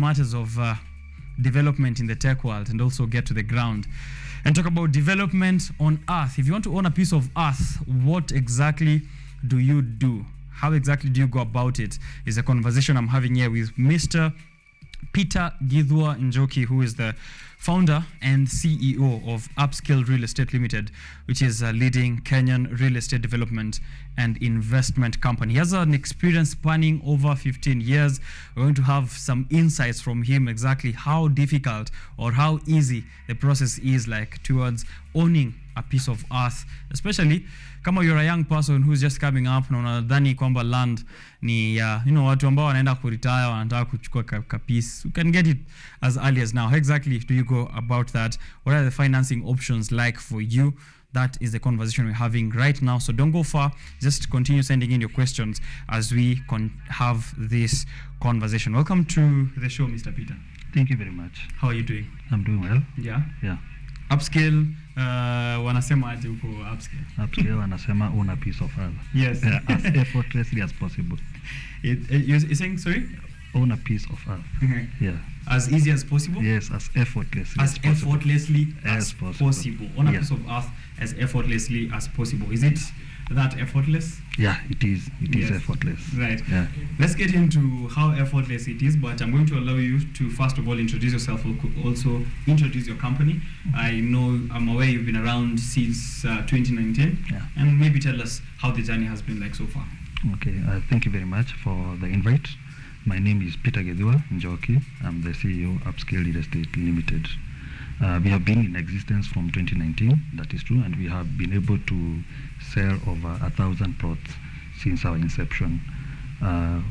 matters of development in the tech world and also get to the ground and talk about development on Earth. If you want to own a piece of Earth, what exactly do you do? How exactly do you go about it? Is a conversation I'm having here with Mr. Peter Githua Njoki, who is the founder and CEO of Upscale Real Estate Limited, which is a leading Kenyan real estate development and investment company. He has an experience spanning over 15 years. We're going to have some insights from him exactly how difficult or how easy the process is like towards owning a piece of earth, especially kama you're a young person who's just coming up na unadhani kwamba land ni watu ambao wanaenda kuretire wanataka kuchukua piece. You can get it as early as now. How exactly do you go about that? What are the financing options like for you? That is the conversation we're having right now. So don't go far. Just continue sending in your questions as we have this conversation. Welcome to the show, Mr. Peter. Thank you very much. How are you doing? I'm doing well. Yeah? Yeah. Upscale, wanasema aje huko Upscale? Upscale wanasema own a piece of earth. Yes. As effortlessly as possible. You're saying, sorry? Own a piece of earth. Mm-hmm. Yeah. As easy as possible? Yes, as effortlessly as effortlessly as possible. On a yeah. piece of earth as effortlessly as possible. Is it that effortless? Yeah, it is. It is yes. effortless. Right. Yeah. Let's get into how effortless it is, but I'm going to allow you to first of all introduce yourself, also introduce your company. I'm aware you've been around since 2019, yeah. and maybe tell us how the journey has been like so far. Okay, thank you very much for the invite. My name is Peter Githua Njoki. I'm the CEO of Upscale Real Estate Limited. We have been in existence from 2019, that is true, and we have been able to sell over 1,000 plots since our inception.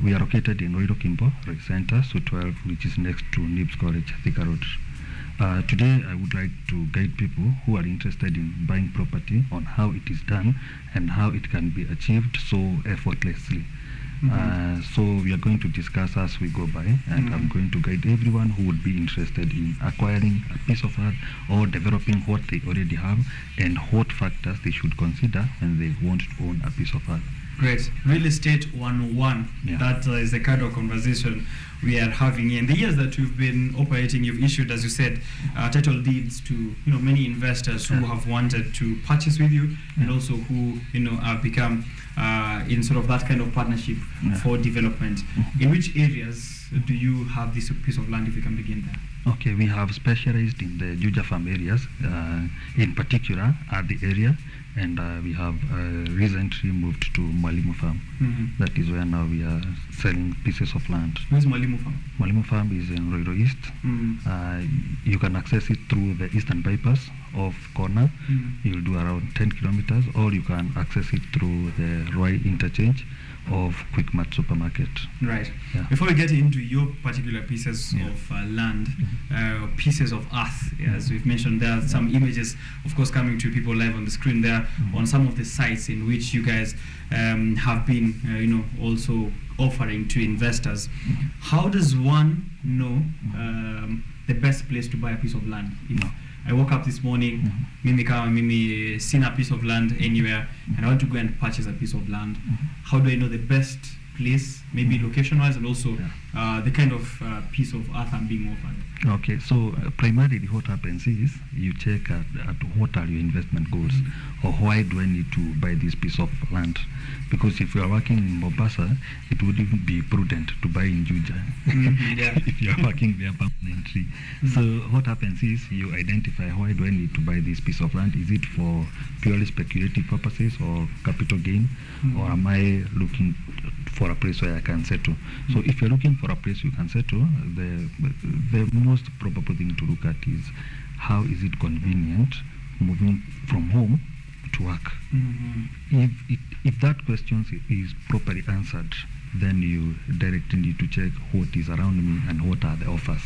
We are located in Royal Kimbo, Red Center, so 12, which is next to Nibs College, Thika Road. Today, I would like to guide people who are interested in buying property on how it is done and how it can be achieved so effortlessly. Mm-hmm. So we are going to discuss as we go by, and mm-hmm. I'm going to guide everyone who would be interested in acquiring a piece of land or developing what they already have and what factors they should consider when they want to own a piece of land. Great. Real Estate 101. Yeah. That is the kind of conversation we are having. In the years that you've been operating, you've issued, as you said, title deeds to many investors who have wanted to purchase with you, and also who have become in sort of that kind of partnership for development. In which areas do you have this piece of land, if we can begin there? Okay, we have specialized in the Juja farm areas, in particular at the area, and we have recently moved to Mwalimu farm. Mm-hmm. That is where now we are selling pieces of land. Where's Mwalimu farm? Mwalimu farm is in Roiro East. Mm-hmm. You can access it through the eastern bypass of Kona. Mm-hmm. You'll do around 10 kilometers, or you can access it through the Roy interchange of Quickmart supermarket. Right. Yeah. Before we get into your particular pieces of land, pieces of earth, as we've mentioned, there are some images, of course, coming to people live on the screen there on some of the sites in which you guys have been, also offering to investors. How does one know the best place to buy a piece of land? If I woke up this morning, mimi seen a piece of land anywhere, and I want to go and purchase a piece of land. How do I know the best place, maybe location-wise, and also the kind of piece of earth I'm being offered? Okay, so primarily what happens is you check at what are your investment goals, or why do I need to buy this piece of land? Because if you are working in Mombasa, it wouldn't be prudent to buy in Juja if you are working there permanently. So what happens is you identify, why do I need to buy this piece of land? Is it for purely speculative purposes or capital gain, or am I looking for a place where I can settle? So if you're looking for a place you can settle, the most probable thing to look at is how is it convenient moving from home to work. If that question is properly answered, then you directly need to check what is around me and what are the offers.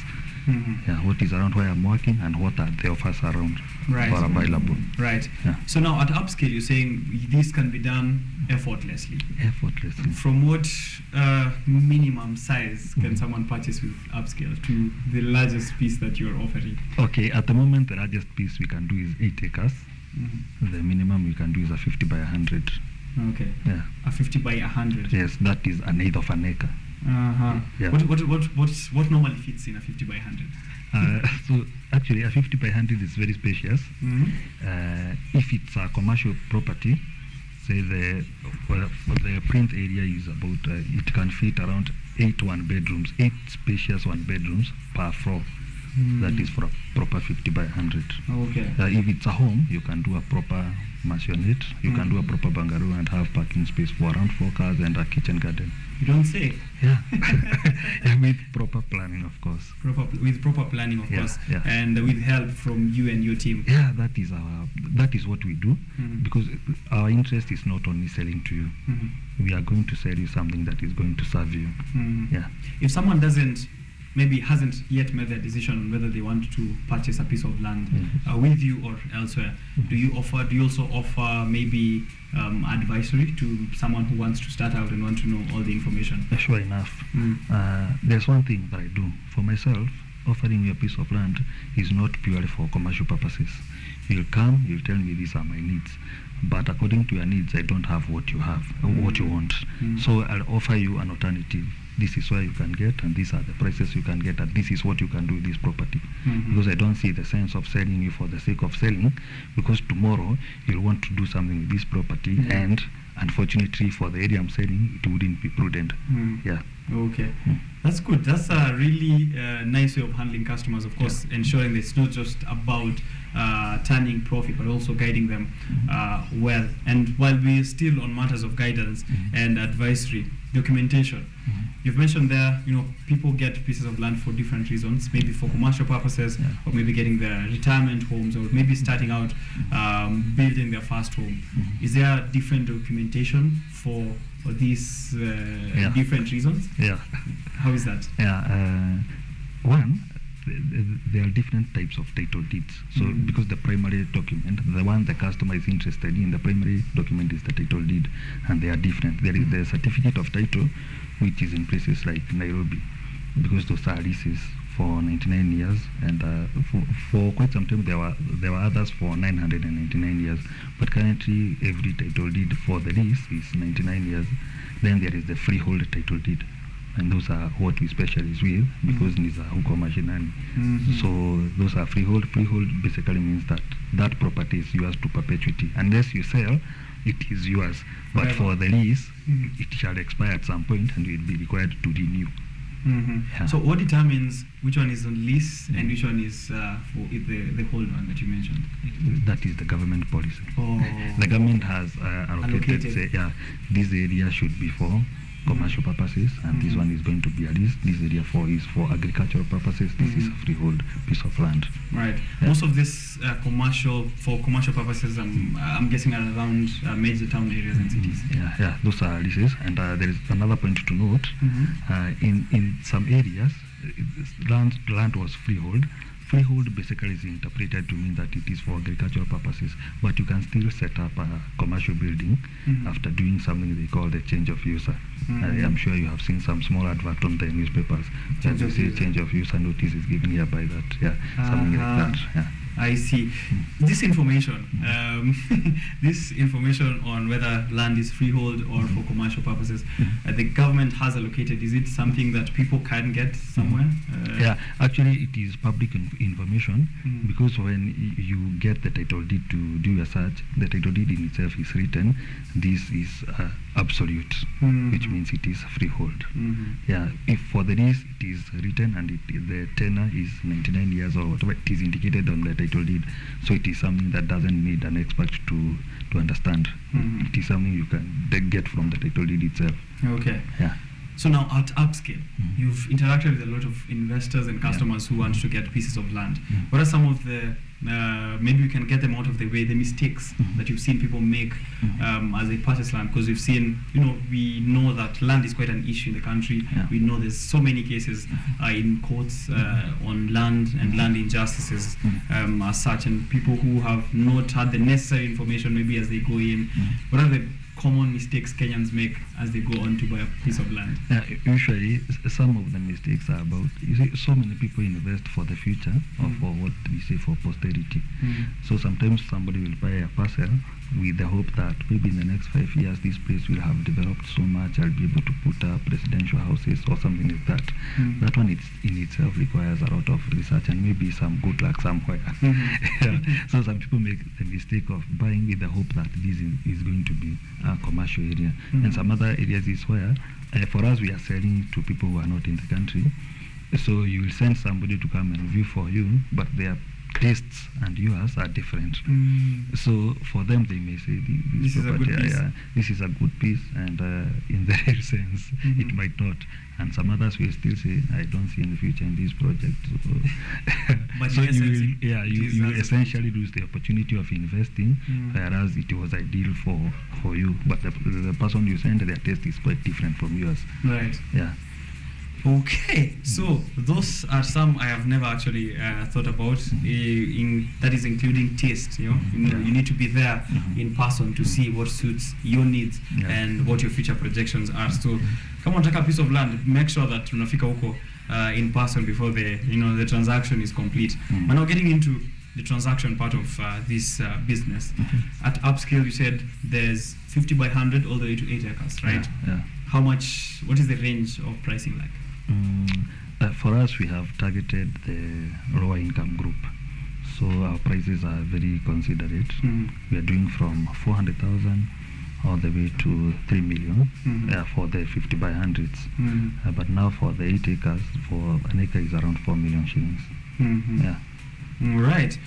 What is around where I'm working and what are the offers around or available. Right. Yeah. So now at Upscale, you're saying this can be done effortlessly. Effortlessly. From what minimum size can someone purchase with Upscale to the largest piece that you're offering? Okay, at the moment the largest piece we can do is 8 acres. The minimum we can do is a 50 by 100. Okay. Yeah. A 50 by 100. Yes, that is an eighth of an acre. Yeah. What normally fits in a 50 by 100? So actually, a 50 by 100 is very spacious. If it's a commercial property, say the print area is about it can fit around 8 one-bedrooms, 8 spacious one-bedrooms per floor. That is for a proper 50 by 100. Okay. If it's a home, you can do a proper maisonette. You can do a proper bungalow and have parking space for around 4 cars and a kitchen garden. You don't say. Yeah. With proper planning, of course. With proper planning, of course, yeah. and with help from you and your team. Yeah, that is what we do, because our interest is not only selling to you. We are going to sell you something that is going to serve you. Yeah. If someone hasn't yet made their decision on whether they want to purchase a piece of land with you or elsewhere, do you also offer maybe advisory to someone who wants to start out and want to know all the information? Sure enough. There's one thing that I do for myself. Offering you a piece of land is not purely for commercial purposes. You'll come, you'll tell me these are my needs, but according to your needs, I don't have what you have, or what you want. So I'll offer you an alternative. This is where you can get, and these are the prices you can get, and this is what you can do with this property. Because I don't see the sense of selling you for the sake of selling, because tomorrow you'll want to do something with this property, and unfortunately for the area I'm selling, it wouldn't be prudent. Yeah. Okay. That's good. That's a really nice way of handling customers, of course, ensuring that it's not just about turning profit, but also guiding them well. And while we're still on matters of guidance and advisory, documentation, you've mentioned there, people get pieces of land for different reasons, maybe for commercial purposes, or maybe getting their retirement homes, or maybe starting out building their first home. Is there different documentation for these different reasons? Yeah. How is that? Yeah. One, there are different types of title deeds. So because the primary document, the one the customer is interested in, the primary document is the title deed, and they are different. There is the certificate of title, which is in places like Nairobi, because those are leases for 99 years, and for quite some time there were others for 999 years. But currently, every title deed for the lease is 99 years. Then there is the freehold title deed, and those are what we specialize with, because these are huko mashinani. So those are freehold. Freehold basically means that that property is yours to perpetuity. Unless you sell, it is yours. But for the lease, it shall expire at some point, and you will be required to renew. Yeah. So what determines which one is on lease and which one is for the whole one that you mentioned? That is the government policy. The The government has allocated. Say, this area should be for commercial purposes, and this one is going to be a lease. This area is for agricultural purposes. This is a freehold piece of land. Right. Yeah. Most of this for commercial purposes, I'm guessing are around major town areas and cities. Yeah. Those are leases, and there is another point to note. In some areas, land was freehold. Freehold basically is interpreted to mean that it is for agricultural purposes, but you can still set up a commercial building after doing something they call the change of user. I'm sure you have seen some small advert on the newspapers that you say change of user notice is given here by that. Something like that. Yeah. I see. This information, on whether land is freehold or for commercial purposes, the government has allocated. Is it something that people can get somewhere? Actually, it is public information, because when you get the title deed to do your search, the title deed in itself is written. This is absolute, which means it is freehold. If for the lease it is written and the tenure is 99 years or whatever, it is indicated on the title deed. So it is something that doesn't need an expert to understand. It is something you can get from the title deed itself. Okay. Yeah. So now at Upscale, you've interacted with a lot of investors and customers who want to get pieces of land. What are some of the, maybe we can get them out of the way, the mistakes that you've seen people make as they purchase land? Because we've seen, we know that land is quite an issue in the country. We know there's so many cases in courts on land and land injustices as such, and people who have not had the necessary information maybe as they go in. What are the common mistakes Kenyans make as they go on to buy a piece of land? Usually, some of the mistakes are about, you see, so many people invest for the future or for what we say for posterity. So sometimes somebody will buy a parcel with the hope that maybe in the next 5 years this place will have developed so much, I'll be able to put up residential houses or something like that. That one in itself requires a lot of research and maybe some good luck somewhere. Yeah. So some people make the mistake of buying with the hope that this is going to be a commercial area. And some other areas is where, for us, we are selling to people who are not in the country. So you will send somebody to come and view for you, but their tastes and yours are different. So for them, they may say, this is a good piece. This is a good piece, and in the real sense, it might not. And some others will still say, I don't see any future in this project. But so you essentially lose the opportunity of investing, whereas it was ideal for you. But the person you send, their taste is quite different from yours. Right. Yeah. Okay, so those are some I have never actually thought about. That is including taste. You need to be there in person to see what suits your needs and what your future projections are. So, come on, take a piece of land. Make sure that unafika huko in person before the transaction is complete. We're now getting into the transaction part of this business. At Upscale, you said there's 50 by 100 all the way to 8 acres, right? Yeah. How much? What is the range of pricing like? For us, we have targeted the lower income group, so our prices are very considerate. We are doing from 400,000 all the way to 3 million for the 50 by 100s. But now for the 8 acres, for an acre is around 4 million shillings. Yeah. Right.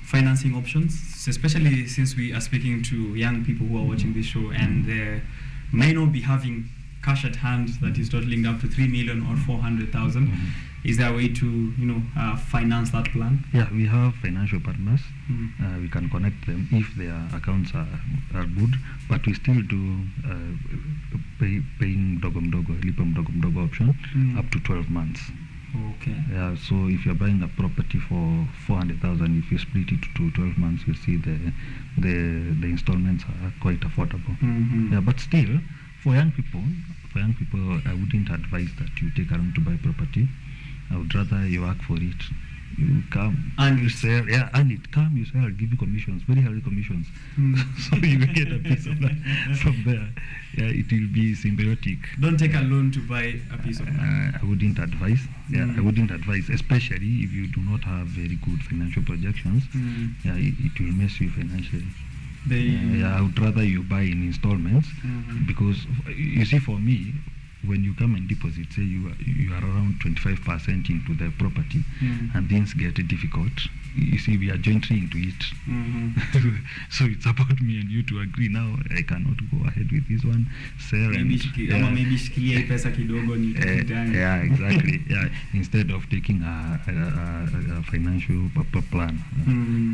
Financing options, especially since we are speaking to young people who are watching this show and they may not be having cash at hand that is totaling up to 3 million or 400,000. Is there a way to finance that plan? Yeah, we have financial partners. We can connect them if their accounts are good, but we still do paying lipa mdogo option up to 12 months. Okay. Yeah, so if you're buying a property for 400,000, if you split it to 12 months, you see the installments are quite affordable. Yeah, but still, for young people, I wouldn't advise that you take a loan to buy property. I would rather you work for it. You come and you sell, and it come, you sell, I'll give you commissions, very high commissions. So you will get a piece of that from there. Yeah, it will be symbiotic. Don't take a loan to buy a piece of land. I wouldn't advise. I wouldn't advise, especially if you do not have very good financial projections. Yeah, it will mess you financially. I would rather you buy in installments because you see, for me, when you come and deposit, say you are around 25% into the property, and things get difficult. You see, we are jointly into it. So it's about me and you to agree. Now I cannot go ahead with this one. Sell yeah, exactly. Yeah, instead of taking a financial plan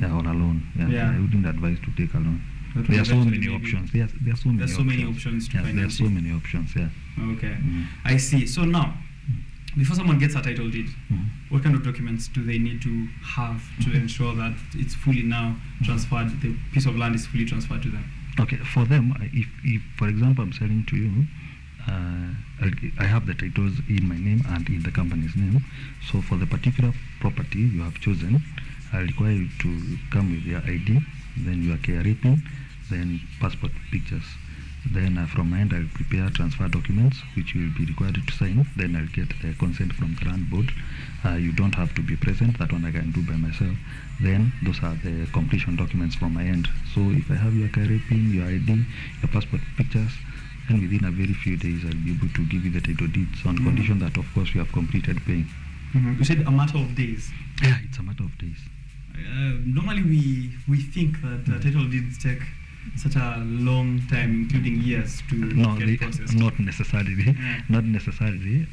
on a loan. I wouldn't advise to take a loan. There are so many options. There are so many options to finance. There are so many options. Yeah. Okay, I see. So now, before someone gets a title deed, what kind of documents do they need to have to ensure that it's fully now transferred, the piece of land is fully transferred to them? Okay, for them, if for example I'm selling to you, I have the titles in my name and in the company's name. So for the particular property you have chosen, I require you to come with your ID, then your KRA PIN, then passport pictures. Then from my end, I'll prepare transfer documents, which you will be required to sign. Then I'll get the consent from the land board. You don't have to be present. That one I can do by myself. Then those are the completion documents from my end. So if I have your KRA PIN, your ID, your passport pictures, and within a very few days, I'll be able to give you the title deeds on condition that, of course, you have completed paying. You said a matter of days. Yeah, it's a matter of days. Normally we think that title deeds take such a long time, including years, to get processed. Not necessarily. Not necessarily.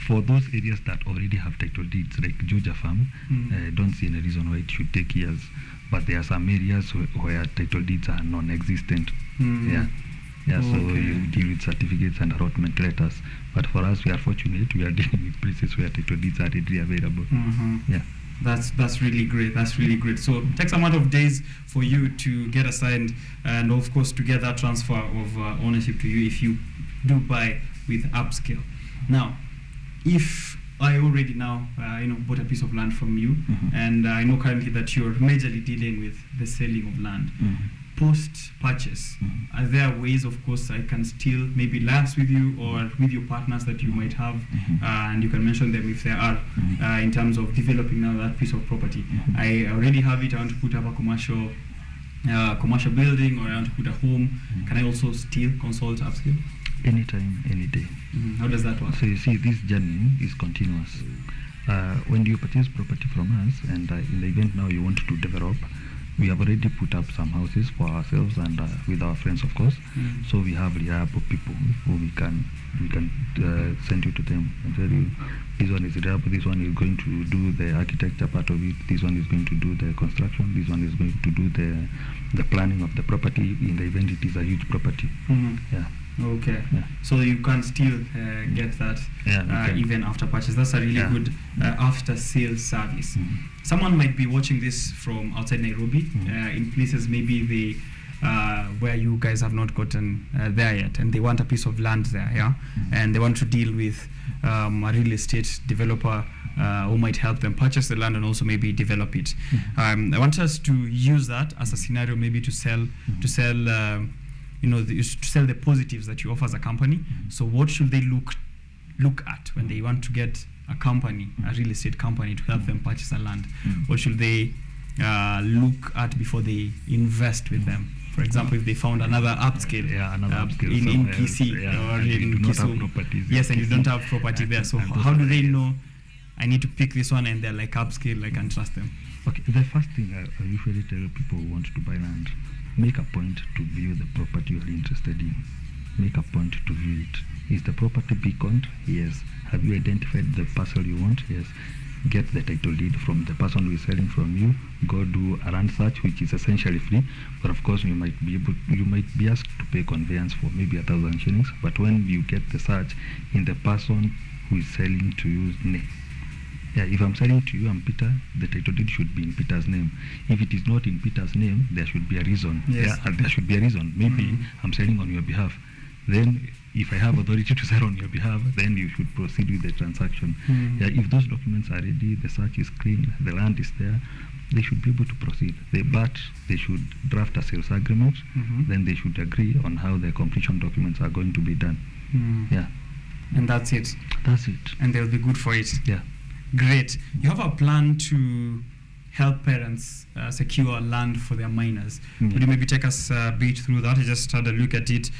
For those areas that already have title deeds, like Georgia Farm, I don't see any reason why it should take years. But there are some areas where title deeds are non-existent. So you deal with certificates and allotment letters. But for us, we are fortunate. We are dealing with places where title deeds are readily available. That's really great. That's really great. So it takes a amount of days for you to get assigned, and of course to get that transfer of ownership to you if you do buy with Upscale. Now, if I already now bought a piece of land from you, and I know currently that you're majorly dealing with the selling of land. Post-purchase, are there ways, of course, I can still maybe liaise with you or with your partners that you might have, and you can mention them if there are, in terms of developing now that piece of property. I already have it, I want to put up a commercial building, or I want to put a home. Can I also still consult Upscale? Anytime, any day. How does that work? So you see, this journey is continuous. When you purchase property from us, and in the event now you want to develop, we have already put up some houses for ourselves and with our friends, of course. So we have reliable people who we can send you to them and tell you, this one is reliable, this one is going to do the architecture part of it, this one is going to do the construction, this one is going to do the planning of the property in the event it is a huge property. Yeah. Okay. Yeah. So you can still get that even after purchase. That's a really good after sales service. Someone might be watching this from outside Nairobi, in places maybe they where you guys have not gotten there yet, and they want a piece of land there, and they want to deal with a real estate developer who might help them purchase the land and also maybe develop it. I want us to use that as a scenario, maybe to sell to sell the positives that you offer as a company. So what should they look at when they want to get a company, a real estate company, to help them purchase a land? What should they look at before they invest with them? For example, if they found another Upscale, in PC or in Kisumu, yes, and you don't have property there, so how do they know I need to pick this one and they're like Upscale, I can trust them? Okay, the first thing I usually tell people who want to buy land, make a point to view the property you're interested in. Make a point to view it. Is the property beaconed? Yes. Have you identified the parcel you want? Yes. Get the title deed from the person who is selling from you. Go do a land search, which is essentially free. But of course, you might be asked to pay conveyance for maybe 1,000 shillings. But when you get the search in the person who is selling to you's name. Yeah, if I'm selling to you, I'm Peter, the title deed should be in Peter's name. If it is not in Peter's name, there should be a reason. Yes. Yeah, there should be a reason. Maybe I'm selling on your behalf. Then, if I have authority to sell on your behalf, then you should proceed with the transaction. Yeah, if those documents are ready, the search is clean, the land is there, they should be able to proceed. But they should draft a sales agreement, then they should agree on how the completion documents are going to be done. Yeah. And that's it. That's it. And they'll be good for it. Yeah. Great. You have a plan to help parents secure land for their minors. Would you maybe take us a bit through that? I just had a look at it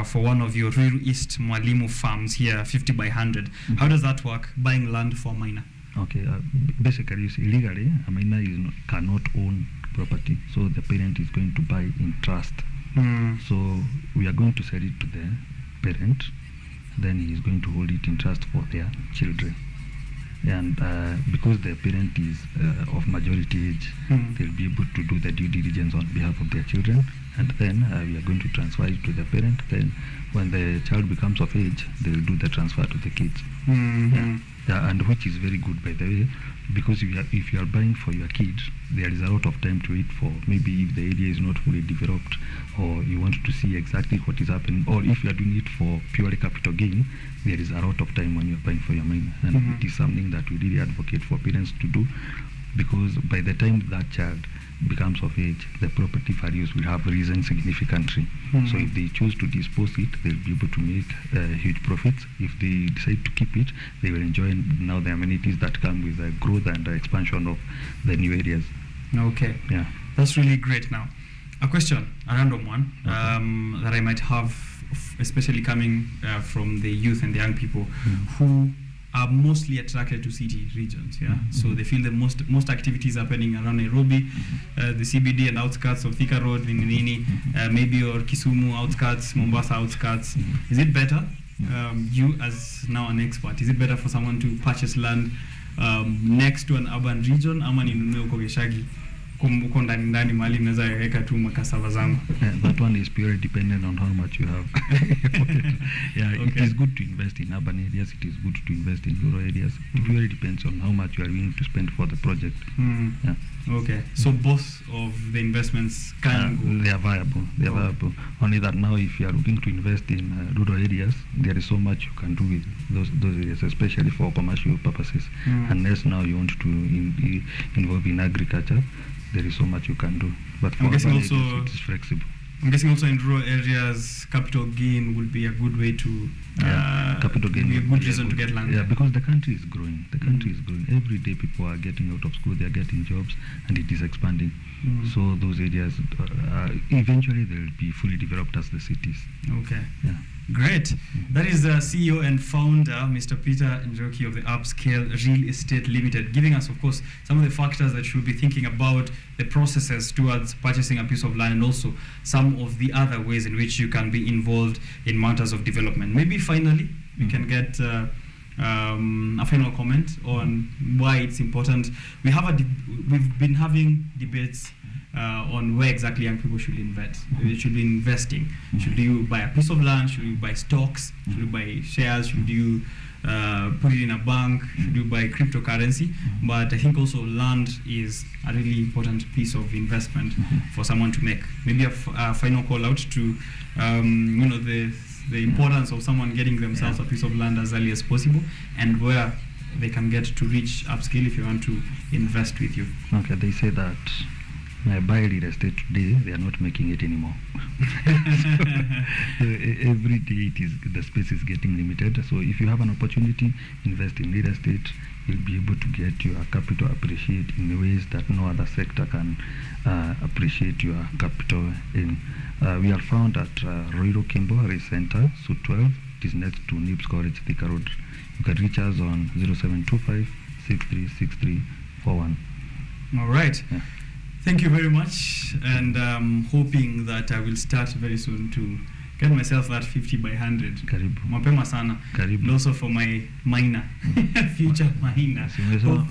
for one of your Ruiru East Mwalimu farms here, 50 by 100. How does that work, buying land for a minor? Okay, basically, you see, legally, a minor cannot own property, so the parent is going to buy in trust. So we are going to sell it to the parent, then he is going to hold it in trust for their children. And because the parent is of majority age, they'll be able to do the due diligence on behalf of their children, and then we are going to transfer it to the parent. Then when the child becomes of age, they'll do the transfer to the kids. Yeah, and which is very good, by the way, because if you are buying for your kids, there is a lot of time to wait for, maybe if the area is not fully developed, or you want to see exactly what is happening, or if you are doing it for purely capital gain, there is a lot of time when you are buying for your minor. And it is something that we really advocate for parents to do, because by the time that child becomes of age, the property values will have risen significantly. So if they choose to dispose it, they'll be able to make huge profits. If they decide to keep it, they will enjoy now the amenities that come with the growth and the expansion of the new areas. Okay. Yeah. That's really great. Now, a question, a random one, that I might have, especially coming from the youth and the young people who are mostly attracted to city regions, so they feel the most activities happening around Nairobi, the CBD and outskirts of Thika Road, Nini, maybe, or Kisumu outskirts, Mombasa outskirts. Is it better, you as now an expert, is it better for someone to purchase land next to an urban region, ama ninunue uko Geshagi? uko ndani mahali naweza weka tu makasava zangu. That one is purely dependent on how much you have. Yeah, Okay. it is good to invest in urban areas. It is good to invest in rural areas. It purely depends on how much you are willing to spend for the project. Yeah. Okay, so both of the investments can go. They are viable. They are viable. Only that now, if you are looking to invest in rural areas, there is so much you can do with those areas, especially for commercial purposes. Unless now you want to involve in agriculture, there is so much you can do. But for I'm guessing urban also areas, it is flexible. I'm guessing also in rural areas, capital gain would be a good way to Capital gain be a would good be reason to get land. Yeah, because the country is growing. The country is growing. Every day people are getting out of school, they are getting jobs, and it is expanding. So those areas, eventually they will be fully developed as the cities. Okay. Yeah. Great. That is the CEO and founder, Mr. Peter Njoki of the Upscale Real Estate Limited, giving us, of course, some of the factors that should be thinking about, the processes towards purchasing a piece of land, and also some of the other ways in which you can be involved in matters of development. Maybe finally, we can get a final comment on why it's important. We've been having debates on where exactly young people should invest. They should be investing. Should you buy a piece of land? Should you buy stocks? Should you buy shares? Should you put it in a bank? Should you buy cryptocurrency? But I think also land is a really important piece of investment for someone to make. Maybe a final call out to the importance of someone getting themselves a piece of land as early as possible, and where they can get to reach Upscale if you want to invest with you. Okay, they say that buy real estate today, they are not making it anymore. So every day the space is getting limited. So if you have an opportunity, invest in real estate. You'll be able to get your capital appreciate in ways that no other sector can appreciate your capital in. We are found at Royal Kimbo Race Center, Suite 12. It is next to NIPS College, Thika Road. You can reach us on 0725 636341. All right. Yeah. Thank you very much, and hoping that I will start very soon to get myself that 50 by 100. Karibu. Mapema sana. Karibu. And also for my minor, future minor. Simesema